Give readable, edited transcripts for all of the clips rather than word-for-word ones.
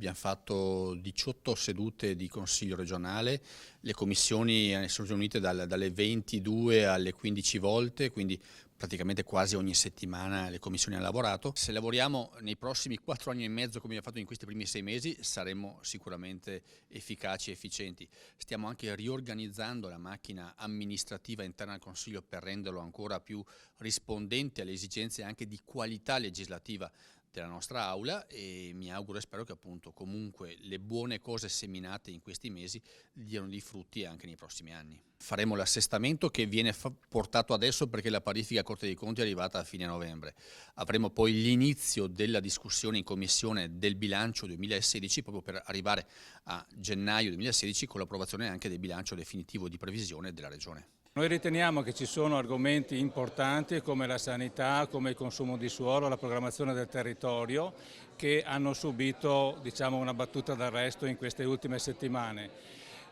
Abbiamo fatto 18 sedute di Consiglio regionale, le commissioni sono riunite dalle 22 alle 15 volte, quindi praticamente quasi ogni settimana le commissioni hanno lavorato. Se lavoriamo nei prossimi 4 anni e mezzo come abbiamo fatto in questi primi 6 mesi saremo sicuramente efficaci e efficienti. Stiamo anche riorganizzando la macchina amministrativa interna al Consiglio per renderlo ancora più rispondente alle esigenze anche di qualità legislativa della nostra aula, e mi auguro e spero che appunto comunque le buone cose seminate in questi mesi diano dei frutti anche nei prossimi anni. Faremo l'assestamento che viene portato adesso perché la parifica Corte dei Conti è arrivata a fine novembre. Avremo poi l'inizio della discussione in Commissione del bilancio 2016 proprio per arrivare a gennaio 2016 con l'approvazione anche del bilancio definitivo di previsione della Regione. Noi riteniamo che ci sono argomenti importanti come la sanità, come il consumo di suolo, la programmazione del territorio che hanno subito una battuta d'arresto in queste ultime settimane.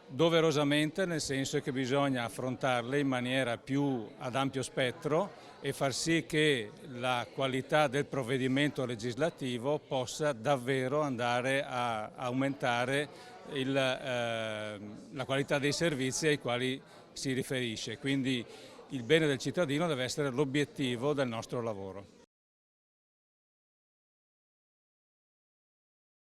Doverosamente, nel senso che bisogna affrontarle in maniera più ad ampio spettro e far sì che la qualità del provvedimento legislativo possa davvero andare a aumentare la qualità dei servizi ai quali si riferisce. Quindi il bene del cittadino deve essere l'obiettivo del nostro lavoro.